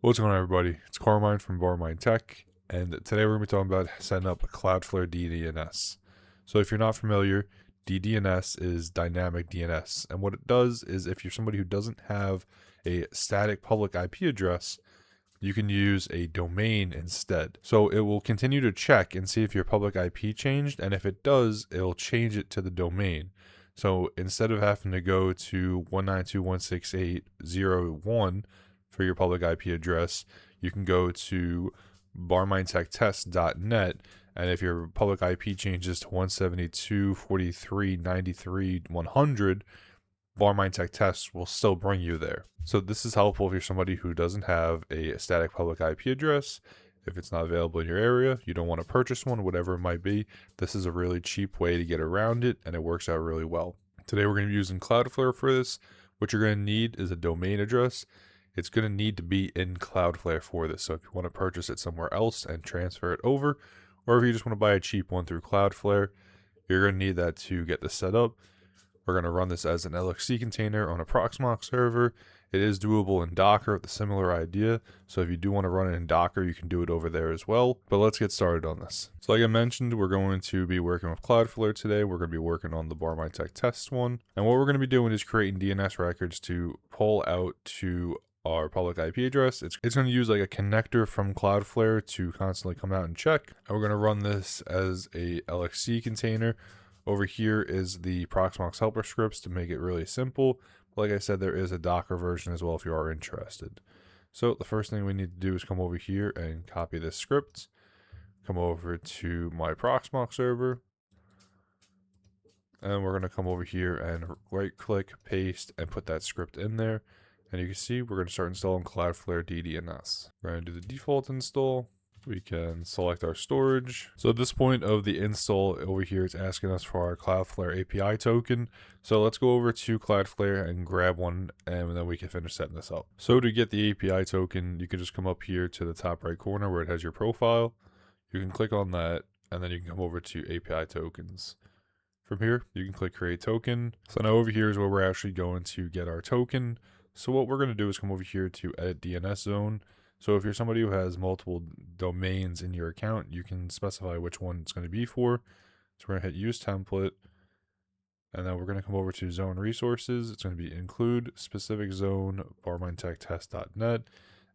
What's going on, everybody? It's Carmine from Barmine Tech, and today we're going to be talking about setting up a Cloudflare DDNS. So if you're not familiar, DDNS is dynamic DNS, and what it does is if you're somebody who doesn't have a static public IP address, you can use a domain instead. So it will continue to check and see if your public IP changed, and if it does, it'll change it to the domain. So instead of having to go to 192.168.0.1 for your public IP address, you can go to barminetechtest.net, and if your public IP changes to 172.43.93.100, Barmine Tech Test will still bring you there. So this is helpful if you're somebody who doesn't have a static public IP address. If it's not available in your area, you don't want to purchase one, whatever it might be, this is a really cheap way to get around it, and it works out really well. Today we're going to be using Cloudflare for this. What you're going to need is a domain address. It's going to need to be in Cloudflare for this. So if you want to purchase it somewhere else and transfer it over, or if you just want to buy a cheap one through Cloudflare, you're going to need that to get this set up. We're going to run this as an LXC container on a Proxmox server. It is doable in Docker with a similar idea. So if you do want to run it in Docker, you can do it over there as well. But let's get started on this. So like I mentioned, we're going to be working with Cloudflare today. We're going to be working on the Barmine Tech Test one. And what we're going to be doing is creating DNS records to pull out to our public IP address. It's going to use like a connector from Cloudflare to constantly come out and check. And we're going to run this as a LXC container. Over here is the Proxmox helper scripts to make it really simple. Like I said, there is a Docker version as well if you are interested. So the first thing we need to do is come over here and copy this script. Come over to my Proxmox server. And we're going to come over here and right click, paste, and put that script in there. And you can see we're going to start installing Cloudflare DDNS. We're going to do the default install. We can select our storage. So at this point of the install over here, it's asking us for our Cloudflare API token. So let's go over to Cloudflare and grab one, and then we can finish setting this up. So to get the API token, you can just come up here to the top right corner where it has your profile. You can click on that, and then you can come over to API tokens. From here, you can click create token. So now over here is where we're actually going to get our token. So what we're going to do is come over here to edit DNS zone. So if you're somebody who has multiple domains in your account, you can specify which one it's going to be for. So we're going to hit use template, and then we're going to come over to zone resources. It's going to be include specific zone barminetechtest.net,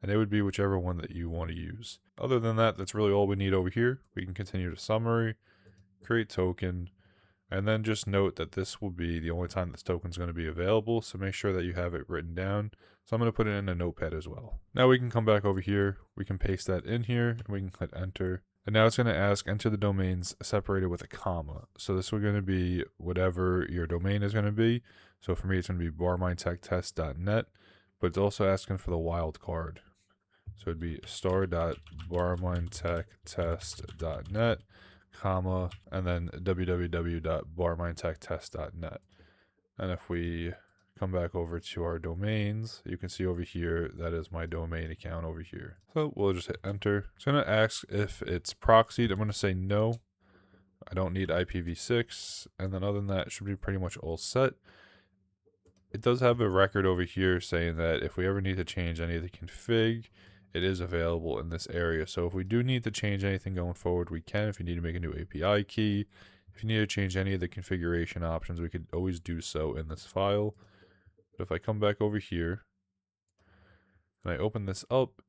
and it would be whichever one that you want to use. Other than that, that's really all we need over here. We can continue to summary, create token, and then just note that this will be the only time this token is going to be available, so make sure that you have it written down. So I'm going to put it in a notepad as well. Now we can come back over here, we can paste that in here, and we can click enter. And now it's going to ask enter the domains separated with a comma. So this is going to be whatever your domain is going to be. So for me, it's going to be barminetechtest.net, but it's also asking for the wildcard. So it'd be star.barminetechtest.net, comma, and then www.barminetechtest.net. And if we come back over to our domains, you can see over here that is my domain account over here. So we'll just hit enter. It's going to ask if it's proxied. I'm going to say no. I don't need IPv6. And then other than that, it should be pretty much all set. It does have a record over here saying that if we ever need to change any of the config, it is available in this area. So if we do need to change anything going forward, we can. If you need to make a new API key, if you need to change any of the configuration options, we could always do so in this file. But if I come back over here and I open this up,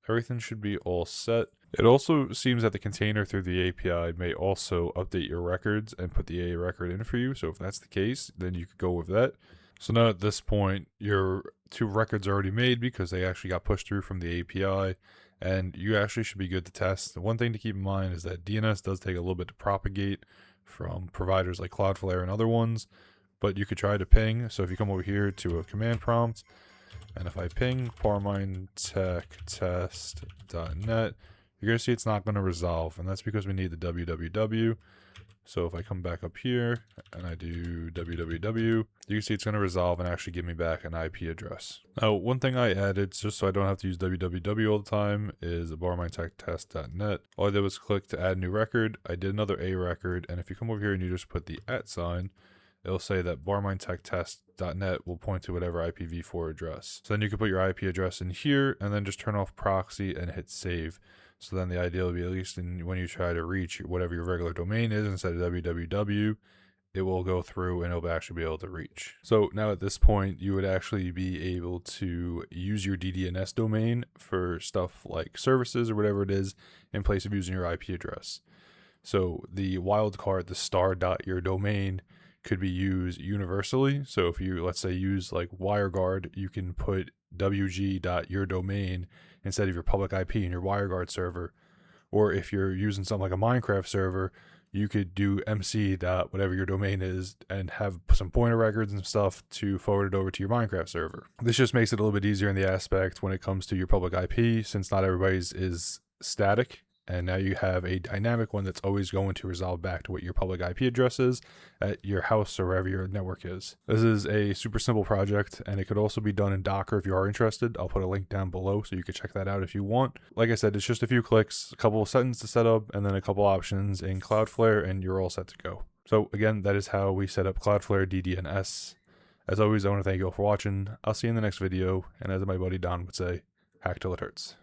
everything should be all set. It also seems that the container through the API may also update your records and put the A record in for you. So if that's the case, then you could go with that. So now at this point, your two records are already made because they actually got pushed through from the API, and you actually should be good to test. The one thing to keep in mind is that DNS does take a little bit to propagate from providers like Cloudflare and other ones, but you could try to ping. So if you come over here to a command prompt, and if I ping barminetechtest.net, you're going to see it's not going to resolve, and that's because we need the www. So if I come back up here and I do www, you can see it's going to resolve and actually give me back an IP address. Now, one thing I added, just so I don't have to use www all the time, is barminetechtest.net. All I did was click to add new record. I did another A record, and if you come over here and you just put the @ sign, it'll say that barmindtechtest.net will point to whatever IPv4 address. So then you can put your IP address in here and then just turn off proxy and hit save. So then the idea will be, at least when you try to reach whatever your regular domain is instead of www, it will go through and it'll actually be able to reach. So now at this point, you would actually be able to use your DDNS domain for stuff like services or whatever it is in place of using your IP address. So the wildcard, the star.yourdomain, could be used universally. So if you, let's say, use like WireGuard, you can put wg.yourdomain instead of your public IP in your WireGuard server. Or if you're using something like a Minecraft server, you could do mc dot whatever your domain is and have some pointer records and stuff to forward it over to your Minecraft server. This just makes it a little bit easier in the aspect when it comes to your public IP, since not everybody's is static. And now you have a dynamic one that's always going to resolve back to what your public IP address is at your house or wherever your network is. This is a super simple project, and it could also be done in Docker if you are interested. I'll put a link down below so you can check that out if you want. Like I said, it's just a few clicks, a couple of settings to set up, and then a couple options in Cloudflare, and you're all set to go. So again, that is how we set up Cloudflare DDNS. As always, I want to thank you all for watching. I'll see you in the next video, and as my buddy Don would say, hack till it hurts.